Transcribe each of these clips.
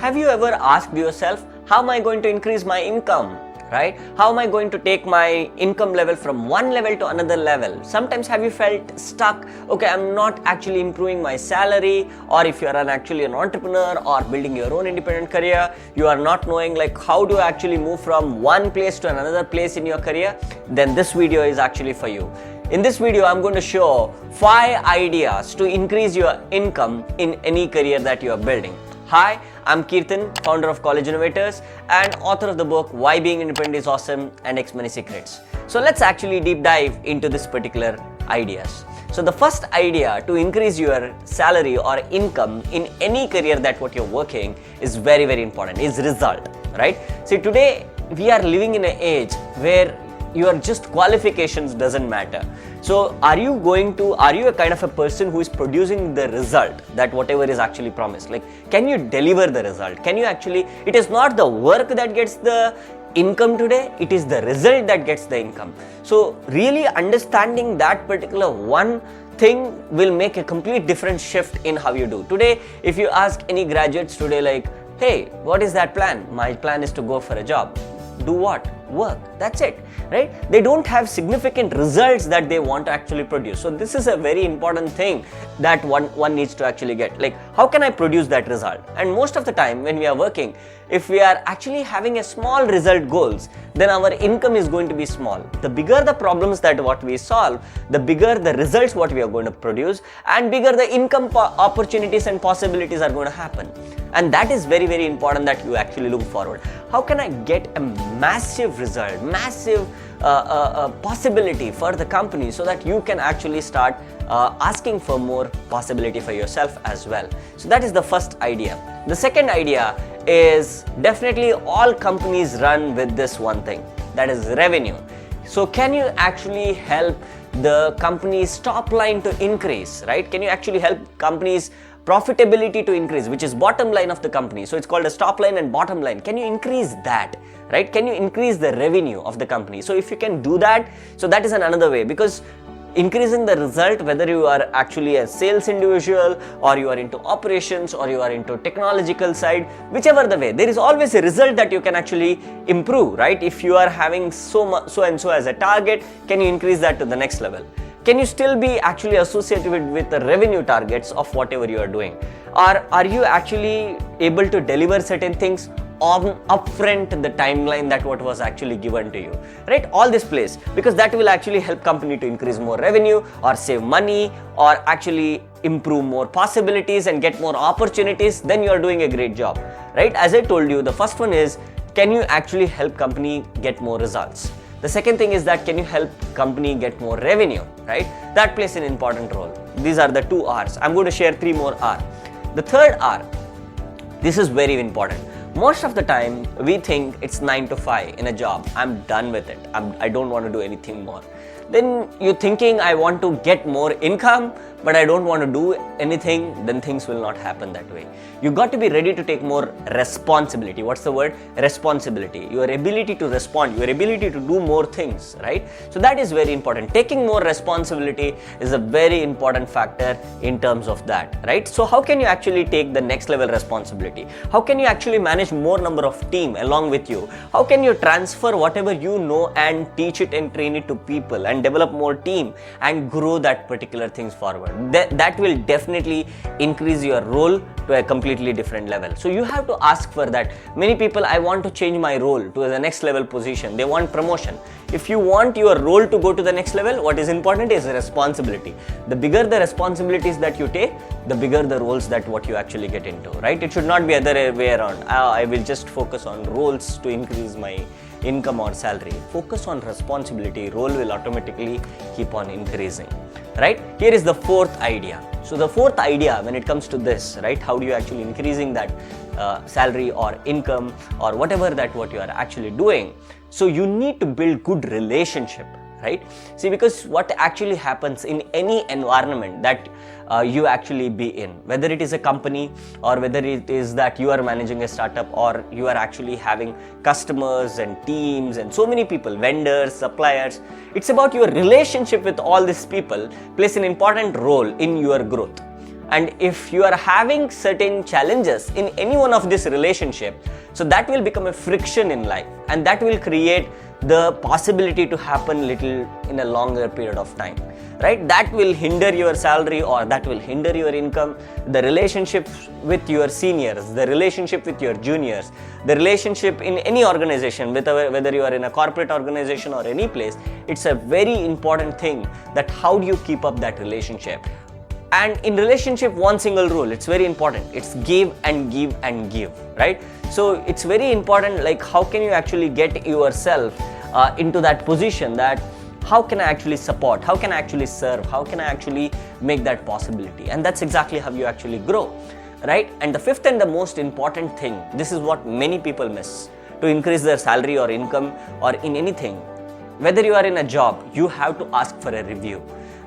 Have you ever asked yourself, how am I going to increase my income? Right? How am I going to take my income level from one level to another level? Sometimes have you felt stuck? Okay, I'm not actually improving my salary, or if you are actually an entrepreneur or building your own independent career, you are not knowing like how do I actually move from one place to another place in your career, then this video is actually for you. In this video, I'm going to show 5 ideas to increase your income in any career that you are building. Hi, I'm Keerthan, founder of College Innovators and author of the book Why Being Independent is Awesome and XMoney Secrets. So let's actually deep dive into this particular ideas. So the first idea to increase your salary or income in any career that what you're working is very, very important, is result, right? See, today we are living in an age where your just qualifications doesn't matter. So are you a kind of a person who is producing the result that whatever is actually promised? Like, can you deliver the result? It is not the work that gets the income today, it is the result that gets the income. So really understanding that particular one thing will make a complete different shift in how you do. Today, if you ask any graduates today like, hey, what is that plan? My plan is to go for a job. Do what? Work. That's it, right? They don't have significant results that they want to actually produce. So this is a very important thing that one needs to actually get. Like, how can I produce that result? And most of the time when we are working, if we are actually having a small result goals, then our income is going to be small. The bigger the problems that what we solve, the bigger the results what we are going to produce, and bigger the income opportunities and possibilities are going to happen. And that is very, very important that you actually look forward. How can I get a massive result, massive possibility for the company so that you can actually start asking for more possibility for yourself as well? So that is the first idea. The second idea is definitely all companies run with this one thing, that is revenue. So can you actually help the company's top line to increase, right? Can you actually help companies profitability to increase, which is bottom line of the company? So it's called as top line and bottom line. Can you increase that, right? Can you increase the revenue of the company? So if you can do that, so that is another way, because increasing the result, whether you are actually a sales individual or you are into operations or you are into technological side, whichever the way, there is always a result that you can actually improve, right? If you are having so and so as a target, can you increase that to the next level? Can you still be actually associated with the revenue targets of whatever you are doing? Or are you actually able to deliver certain things on upfront the timeline that what was actually given to you, right? All this plays, because that will actually help company to increase more revenue or save money or actually improve more possibilities and get more opportunities. Then you are doing a great job, right? As I told you, the first one is, can you actually help company get more results? The second thing is that can you help company get more revenue, right? That plays an important role. These are the 2 R's. I'm going to share 3 more R. The third R, this is very important. Most of the time we think it's 9 to 5 in a job. I'm done with it. I don't want to do anything more. Then you're thinking, I want to get more income, but I don't want to do anything, then things will not happen that way. You got to be ready to take more responsibility. What's the word? Responsibility. Your ability to respond, your ability to do more things, right? So that is very important. Taking more responsibility is a very important factor in terms of that, right? So how can you actually take the next level responsibility? How can you actually manage more number of team along with you? How can you transfer whatever you know and teach it and train it to people and develop more team and grow that particular things forward? That will definitely increase your role to a completely different level. So you have to ask for that. Many people, I want to change my role to the next level position. They want promotion. If you want your role to go to the next level, what is important is responsibility. The bigger the responsibilities that you take, the bigger the roles that what you actually get into, right? It should not be other way around. I will just focus on roles to increase my income or salary. Focus on responsibility. Role will automatically keep on increasing, right? Here is the fourth idea. So the fourth idea when it comes to this, right? How do you actually increasing that salary or income or whatever that what you are actually doing? So you need to build good relationship, right? See, because what actually happens in any environment that you actually be in, whether it is a company or whether it is that you are managing a startup or you are actually having customers and teams and so many people, vendors, suppliers, it's about your relationship with all these people plays an important role in your growth. And if you are having certain challenges in any one of this relationship, so that will become a friction in life, and that will create the possibility to happen little in a longer period of time, right? That will hinder your salary, or that will hinder your income, the relationship with your seniors, the relationship with your juniors, the relationship in any organization, whether you are in a corporate organization or any place. It's a very important thing that how do you keep up that relationship. And in relationship, one single rule, it's very important. It's give and give and give, right? So it's very important, like how can you actually get yourself into that position, that how can I actually support, how can I actually serve, how can I actually make that possibility. And that's exactly how you actually grow, right? And the fifth and the most important thing, this is what many people miss to increase their salary or income or in anything. Whether you are in a job, you have to ask for a review,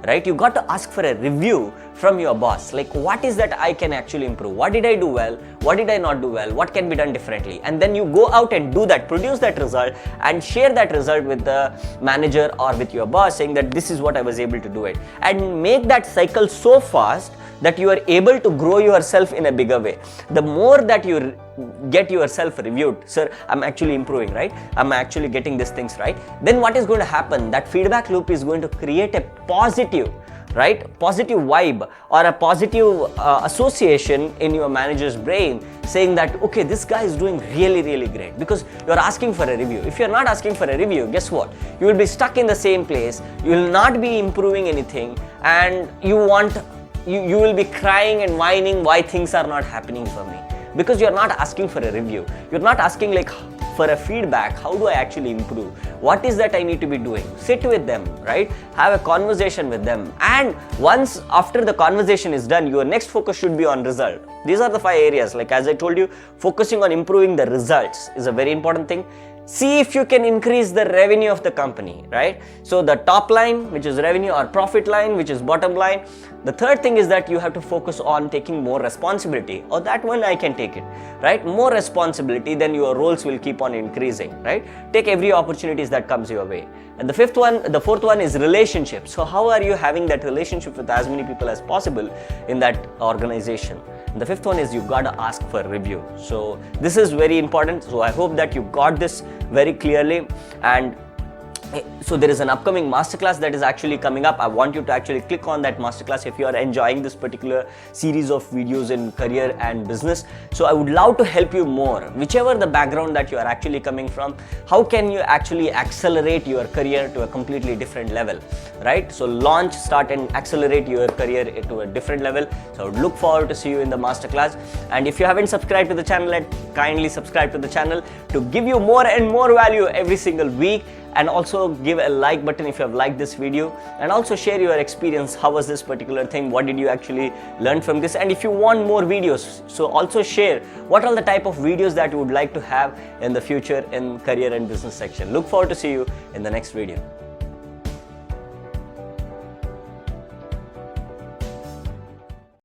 right? You got to ask for a review from your boss, like what is that I can actually improve, what did I do well, what did I not do well, what can be done differently. And then you go out and do that, produce that result and share that result with the manager or with your boss, saying that this is what I was able to do it, and make that cycle so fast that you are able to grow yourself in a bigger way. The more that you get yourself reviewed, sir, I'm actually improving, right? I'm actually getting these things right. Then what is going to happen? That feedback loop is going to create a positive, right? Positive vibe or a positive association in your manager's brain, saying that, okay, this guy is doing really, really great, because you're asking for a review. If you're not asking for a review, guess what? You will be stuck in the same place. You will not be improving anything, and you will be crying and whining why things are not happening for me, because you're not asking for a review. You're not asking like for a feedback. How do I actually improve? What is that I need to be doing? Sit with them, right? Have a conversation with them. And once after the conversation is done, your next focus should be on result. These are the 5 areas. Like as I told you, focusing on improving the results is a very important thing. See if you can increase the revenue of the company, right? So the top line, which is revenue, or profit line, which is bottom line. The third thing is that you have to focus on taking more responsibility. Or that one I can take it, right? More responsibility, then your roles will keep on increasing, right? Take every opportunities that comes your way. And the fourth one is relationships. So how are you having that relationship with as many people as possible in that organization? And the fifth one is you gotta ask for review. So this is very important. So I hope that you got this very clearly. And so there is an upcoming masterclass that is actually coming up. I want you to actually click on that masterclass if you are enjoying this particular series of videos in career and business. So I would love to help you more, whichever the background that you are actually coming from. How can you actually accelerate your career to a completely different level, right? So launch, start and accelerate your career to a different level. So I would look forward to see you in the masterclass. And if you haven't subscribed to the channel, kindly subscribe to the channel to give you more and more value every single week. And also give a like button if you have liked this video, and also share your experience. How was this particular thing? What did you actually learn from this? And if you want more videos, so also share what are the type of videos that you would like to have in the future in career and business section. Look forward to see you in the next video.